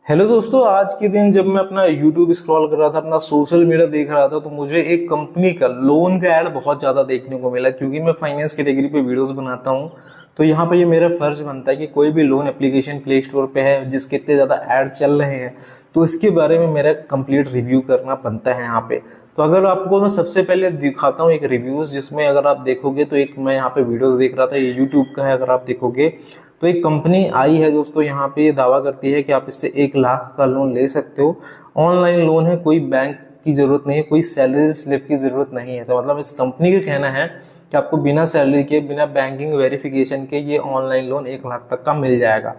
Hello दोस्तों, आज के दिन जब मैं अपना YouTube स्क्रॉल कर रहा था, अपना सोशल मीडिया देख रहा था, तो मुझे एक कंपनी का लोन का ऐड बहुत ज़्यादा देखने को मिला। क्योंकि मैं फाइनेंस कैटेगरी पे वीडियोस बनाता हूँ, तो यहाँ पे ये मेरा फर्ज बनता है कि कोई भी लोन एप्लीकेशन प्ले स्टोर पे है जिसके इतने ज़्यादा ऐड चल रहे हैं, तो इसके बारे में मेरा कंप्लीट रिव्यू करना बनता है यहाँ पे। तो अगर आपको मैं सबसे पहले दिखाता हूँ एक रिव्यूज़, जिसमें अगर आप देखोगे तो एक मैं यहाँ पे वीडियोस देख रहा था, ये यूट्यूब का है। अगर आप देखोगे तो एक कंपनी आई है दोस्तों, यहाँ पे ये दावा करती है कि आप इससे 1 लाख का लोन ले सकते हो। ऑनलाइन लोन है, कोई बैंक की जरूरत नहीं है, कोई सैलरी स्लिप की जरूरत नहीं है। तो मतलब इस कंपनी का कहना है कि आपको बिना सैलरी के, बिना बैंकिंग वेरिफिकेशन के ये ऑनलाइन लोन 1 लाख तक का मिल जाएगा।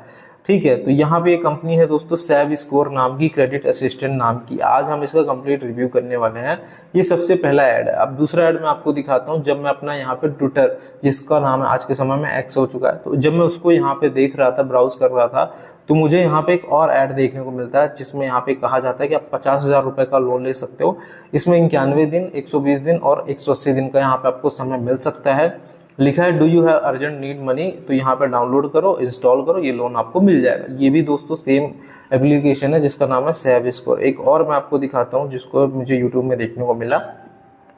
ठीक है, तो यहाँ पे एक कंपनी है दोस्तों, सैव स्कोर नाम की, क्रेडिट असिस्टेंट नाम की। आज हम इसका कंप्लीट रिव्यू करने वाले हैं। ये सबसे पहला ऐड है। अब दूसरा ऐड मैं आपको दिखाता हूँ। जब मैं अपना यहाँ पे ट्विटर, जिसका नाम है आज के समय में एक्स हो चुका है, तो जब मैं उसको यहाँ पे देख रहा था, ब्राउज कर रहा था, तो मुझे यहाँ पे एक और ऐड देखने को मिलता है, जिसमें यहाँ पे कहा जाता है कि आप 50,000 रुपए का लोन ले सकते हो। इसमें 91 दिन, 120 दिन और 180 दिन का यहाँ पे आपको समय मिल सकता है। लिखा है do you have urgent need money, तो यहाँ पे डाउनलोड करो, इंस्टॉल करो, ये लोन आपको मिल जाएगा। ये भी दोस्तों सेम एप्लीकेशन है जिसका नाम है सैव स्कोर। एक और मैं आपको दिखाता हूँ जिसको मुझे यूट्यूब में देखने को मिला।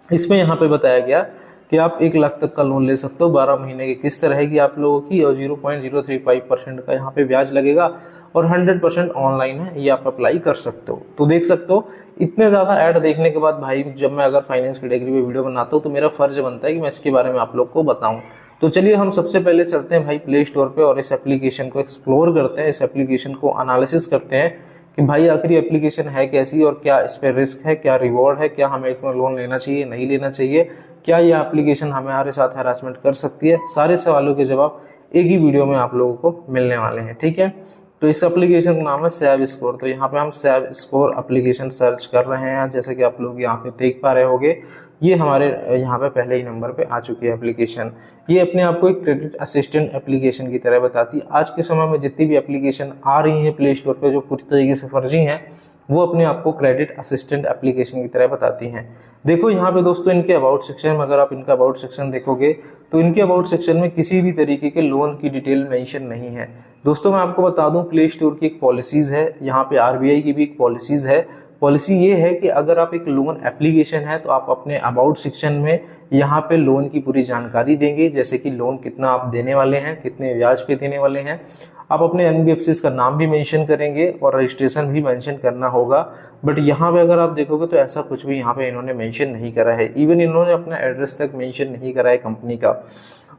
इसमें यहाँ पे बताया गया कि आप 1 लाख तक का लोन ले सकते हो। 12 महीने की किस्त रहेगी आप लोगों की, और 0.035% का यहाँ पे ब्याज लगेगा, और 100% ऑनलाइन है, ये आप अप्लाई कर सकते हो। तो देख सकते हो, इतने ज़्यादा ऐड देखने के बाद भाई, जब मैं अगर फाइनेंस कैटेगरी पे वीडियो बनाता हूँ तो मेरा फर्ज बनता है कि मैं इसके बारे में आप लोग को बताऊँ। तो चलिए हम सबसे पहले चलते हैं भाई प्ले स्टोर पे, और इस एप्लीकेशन को एक्सप्लोर करते हैं, इस एप्लीकेशन को एनालिसिस करते हैं कि भाई आखिर एप्लीकेशन है कैसी, और क्या इस पे रिस्क है, क्या रिवॉर्ड है, क्या हमें इसमें लोन लेना चाहिए, नहीं लेना चाहिए, क्या यह एप्लीकेशन हमारे साथ हैरासमेंट कर सकती है। सारे सवालों के जवाब एक ही वीडियो में आप लोगों को मिलने वाले हैं। ठीक है, तो इस एप्लीकेशन का नाम है सैव स्कोर। तो यहाँ पे हम सैव स्कोर एप्लीकेशन सर्च कर रहे हैं। जैसे कि आप लोग यहाँ पे देख पा रहे होंगे, ये हमारे यहाँ पे पहले ही नंबर पे आ चुकी है एप्लीकेशन। ये अपने आप को एक क्रेडिट असिस्टेंट एप्लीकेशन की तरह बताती है। आज के समय में जितनी भी एप्लीकेशन आ रही है प्ले स्टोर पे जो पूरी तरीके से फर्जी हैं, वो अपने आप को क्रेडिट असिस्टेंट एप्लीकेशन की तरह बताती हैं। देखो यहाँ पे दोस्तों, इनके अबाउट सेक्शन में अगर आप इनका अबाउट सेक्शन देखोगे, तो इनके अबाउट सेक्शन में किसी भी तरीके के लोन की डिटेल मेंशन नहीं है। दोस्तों मैं आपको बता दूं, प्ले स्टोर की एक पॉलिसीज है, यहाँ पे आरबीआई की भी एक पॉलिसीज है। पॉलिसी ये है कि अगर आप एक लोन एप्लीकेशन है, तो आप अपने अबाउट सेक्शन में यहाँ पे लोन की पूरी जानकारी देंगे, जैसे कि लोन कितना आप देने वाले हैं, कितने ब्याज पे देने वाले हैं। आप अपने एनबीएफसी का नाम भी मेंशन करेंगे और रजिस्ट्रेशन भी मेंशन करना होगा। बट यहाँ पे अगर आप देखोगे तो ऐसा कुछ भी यहाँ पे इन्होंने मेंशन नहीं करा है। इवन इन्होंने अपना एड्रेस तक मेंशन नहीं करा है कंपनी का।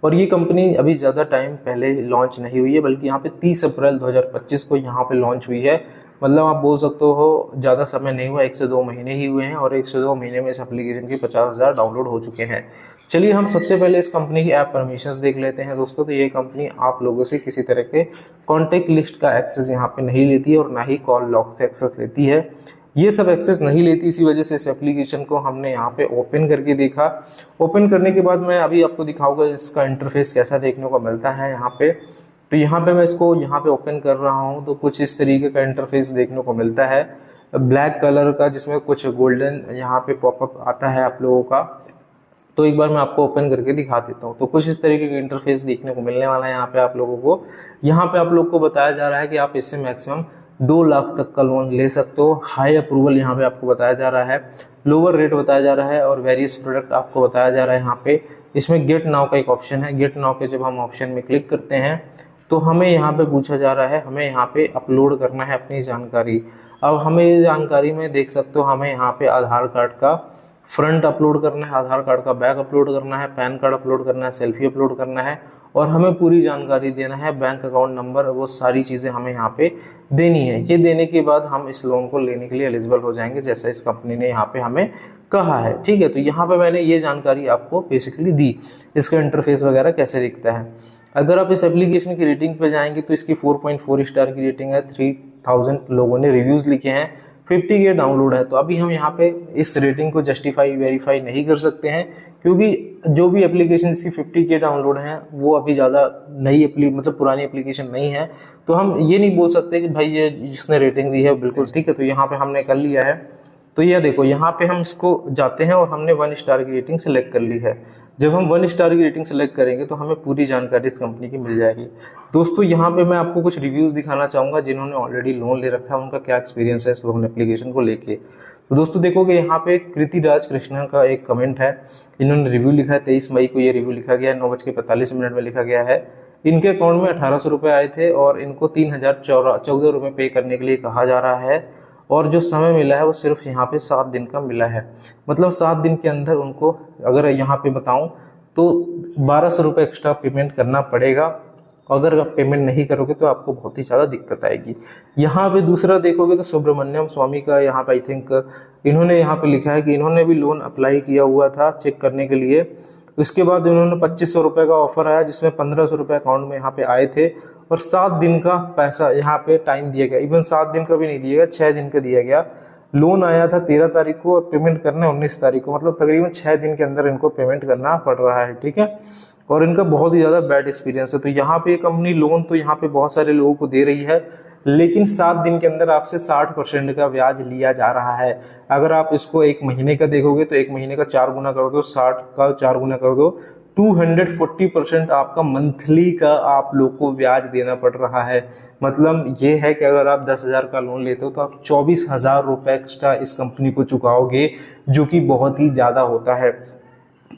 और ये कंपनी अभी ज़्यादा टाइम पहले लॉन्च नहीं हुई है, बल्कि यहाँ पे 30 अप्रैल 2025 को यहाँ पे लॉन्च हुई है। मतलब आप बोल सकते हो ज़्यादा समय नहीं हुआ, 1 से 2 महीने ही हुए हैं, और 1 से 2 महीने में इस एप्लीकेशन के 50,000 डाउनलोड हो चुके हैं। चलिए हम सबसे पहले इस कंपनी की ऐप परमिशंस देख लेते हैं दोस्तों। तो ये कंपनी आप लोगों से किसी तरह के कॉन्टैक्ट लिस्ट का एक्सेस यहाँ पे नहीं लेती है, और ना ही कॉल लॉग का एक्सेस लेती है। ये सब एक्सेस नहीं लेती, इसी वजह से इस एप्लीकेशन को हमने यहाँ पे ओपन करके देखा। ओपन करने के बाद मैं अभी आपको दिखाऊंगा इसका इंटरफेस कैसा देखने को मिलता है यहाँ पे। तो यहाँ पे मैं इसको यहाँ पे ओपन कर रहा हूँ, तो कुछ इस तरीके का इंटरफेस देखने को मिलता है, ब्लैक कलर का, जिसमें कुछ गोल्डन यहाँ पे पॉपअप आता है आप लोगों का। तो एक बार मैं आपको ओपन करके दिखा देता हूँ। तो कुछ इस तरीके का इंटरफेस देखने को मिलने वाला है यहाँ पे आप लोगों को। यहाँ पे आप लोग को बताया जा रहा है कि आप इससे मैक्सिमम 2 लाख तक का लोन ले सकते हो। हाई अप्रूवल यहाँ पे आपको बताया जा रहा है, लोअर रेट बताया जा रहा है, और वेरियस प्रोडक्ट आपको बताया जा रहा है यहाँ पे। इसमें गेट नाउ का एक ऑप्शन है। गेट नाउ पे जब हम ऑप्शन में क्लिक करते हैं, तो हमें यहाँ पे पूछा जा रहा है, हमें यहाँ पे अपलोड करना है अपनी जानकारी। अब हमें ये जानकारी में देख सकते हो, हमें यहाँ पे आधार कार्ड का फ्रंट अपलोड करना है, आधार कार्ड का बैक अपलोड करना है, पैन कार्ड अपलोड करना है, सेल्फी अपलोड करना है, और हमें पूरी जानकारी देना है, बैंक अकाउंट नंबर, वो सारी चीज़ें हमें यहाँ पे देनी है। ये देने के बाद हम इस लोन को लेने के लिए एलिजिबल हो जाएंगे, जैसा इस कंपनी ने यहाँ पे हमें कहा है। ठीक है, तो यहाँ पे मैंने ये जानकारी आपको बेसिकली दी, इसका इंटरफेस वगैरह कैसे दिखता है। अगर आप इस एप्लीकेशन की रेटिंग पे जाएंगे तो इसकी 4.4 स्टार की रेटिंग है, 3000 लोगों ने रिव्यूज़ लिखे हैं, 50 के डाउनलोड है। तो अभी हम यहाँ पे इस रेटिंग को जस्टिफाई वेरीफाई नहीं कर सकते हैं, क्योंकि जो भी एप्लीकेशन इसकी 50 के डाउनलोड हैं वो अभी ज़्यादा नई मतलब पुरानी एप्लीकेशन नहीं है। तो हम ये नहीं बोल सकते कि भाई ये जिसने रेटिंग दी है बिल्कुल ठीक है। तो यहाँ पे हमने कर लिया है। तो ये देखो, यहाँ पे हम इसको जाते हैं और हमने 1 स्टार की रेटिंग सेलेक्ट कर ली है। जब हम 1 स्टार की रेटिंग सेलेक्ट करेंगे तो हमें पूरी जानकारी इस कंपनी की मिल जाएगी। दोस्तों यहाँ पे मैं आपको कुछ रिव्यूज़ दिखाना चाहूँगा जिन्होंने ऑलरेडी लोन ले रखा है, उनका क्या एक्सपीरियंस है इस लोन एप्लीकेशन को लेके। तो दोस्तों देखोगे यहाँ पे कृतिराज कृष्णा का एक कमेंट है, इन्होंने रिव्यू लिखा है, 23 मई को ये रिव्यू लिखा गया है, 9:45 में लिखा गया है। इनके अकाउंट में 1800 रुपये आए थे और इनको 3014 रुपये पे करने के लिए कहा जा रहा है, और जो समय मिला है वो सिर्फ यहाँ पे 7 दिन का मिला है। मतलब 7 दिन के अंदर उनको, अगर यहाँ पे बताऊँ तो 1200 रुपये एक्स्ट्रा पेमेंट करना पड़ेगा। अगर आप पेमेंट नहीं करोगे तो आपको बहुत ही ज़्यादा दिक्कत आएगी। यहाँ पे दूसरा देखोगे तो सुब्रमण्यम स्वामी का यहाँ पे आई थिंक इन्होंने यहाँ पे लिखा है कि इन्होंने भी लोन अप्लाई किया हुआ था चेक करने के लिए। उसके बाद उन्होंने 2500 रुपये का ऑफर आया जिसमें 1500 रुपये अकाउंट में यहाँ पे आए थे, और 7 दिन का पैसा यहाँ पे टाइम दिया गया। इवन 7 दिन का भी नहीं दिया गया, 6 दिन का दिया गया। लोन आया था 13 तारीख को और पेमेंट करना है 19 तारीख को, मतलब तकरीबन 6 दिन के अंदर इनको पेमेंट करना पड़ रहा है, ठीक है। और इनका बहुत ही ज़्यादा बैड एक्सपीरियंस है। तो यहाँ पे कंपनी लोन तो यहाँ पे बहुत सारे लोगों को दे रही है, लेकिन 7 दिन के अंदर आपसे 60% का ब्याज लिया जा रहा है। अगर आप इसको 1 महीने का देखोगे तो 1 महीने का 4 गुना कर दो, 60 का 4 गुना कर दो, 240% आपका मंथली का आप लोग को ब्याज देना पड़ रहा है। मतलब ये है कि अगर आप 10,000 का लोन लेते हो तो आप 24,000 रुपये एक्स्ट्रा इस कंपनी को चुकाओगे, जो कि बहुत ही ज़्यादा होता है।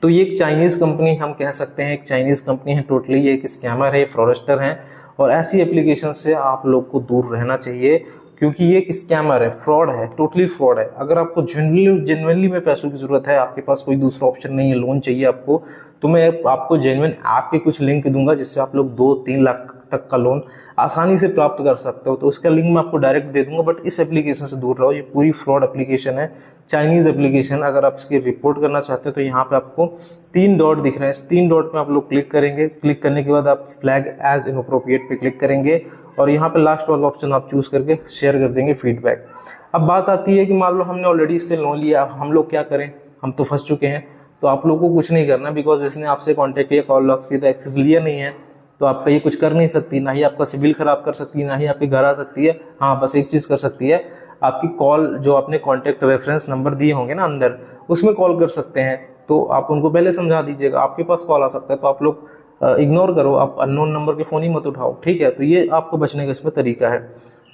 तो ये एक चाइनीज़ कंपनी हम कह सकते हैं, एक चाइनीज़ कंपनी है टोटली, ये एक स्कैमर है, फ्रॉडस्टर है, और ऐसी एप्लीकेशन से आप लोग को दूर रहना चाहिए, क्योंकि ये एक स्कैमर है, फ्रॉड है, टोटली फ्रॉड है। अगर आपको जेन्युइनली में पैसों की ज़रूरत है, आपके पास कोई दूसरा ऑप्शन नहीं है, लोन चाहिए आपको, तो मैं आपको जेन्युइन ऐप के कुछ लिंक दूंगा जिससे आप लोग 2-3 लाख तक का लोन आसानी से प्राप्त कर सकते हो। तो उसका लिंक मैं आपको डायरेक्ट दे दूंगा, बट इस एप्लीकेशन से दूर रहो, ये पूरी फ्रॉड एप्लीकेशन है, चाइनीज़ एप्लीकेशन। अगर आप इसकी रिपोर्ट करना चाहते हो तो यहाँ पे आपको 3 डॉट दिख रहे हैं, इस 3 डॉट पे आप लोग क्लिक करेंगे। क्लिक करने के बाद आप फ्लैग एज इनअप्रोप्रिएट पे क्लिक करेंगे और यहाँ पे लास्ट वाला ऑप्शन आप चूज करके शेयर कर देंगे फीडबैक। अब बात आती है कि मान लो हमने ऑलरेडी इससे लोन लिया, हम लोग क्या करें, हम तो फंस चुके हैं। तो आप लोगों को कुछ नहीं करना, बिकॉज इसने आपसे कॉन्टैक्ट किया, कॉल लॉक्स की, तो एक्सेस लिया नहीं है, तो आपका ये कुछ कर नहीं सकती, ना ही आपका सिविल खराब कर सकती है, ना ही आपके घर आ सकती है। हाँ, बस एक चीज़ कर सकती है, आपकी कॉल जो आपने कॉन्टैक्ट रेफरेंस नंबर दिए होंगे ना अंदर, उसमें कॉल कर सकते हैं। तो आप उनको पहले समझा दीजिएगा, आपके पास कॉल आ सकता है तो आप लोग इग्नोर करो, आप अननोन नंबर के फ़ोन ही मत उठाओ, ठीक है। तो ये आपको बचने का इसमें तरीका है।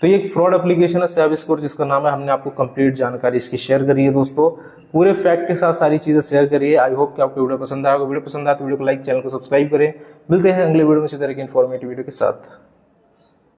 तो ये एक फ्रॉड एप्लीकेशन है SavvyScore, जिसका नाम है, हमने आपको कंप्लीट जानकारी इसकी शेयर करी है दोस्तों, पूरे फैक्ट के साथ सारी चीज़ें शेयर करिए। आई होप कि आपको वीडियो पसंद आएगा। वीडियो पसंद आए तो वीडियो को लाइक, चैनल को सब्सक्राइब करें। मिलते हैं अगले वीडियो में इसी तरह की इन्फॉर्मेटिव वीडियो के साथ।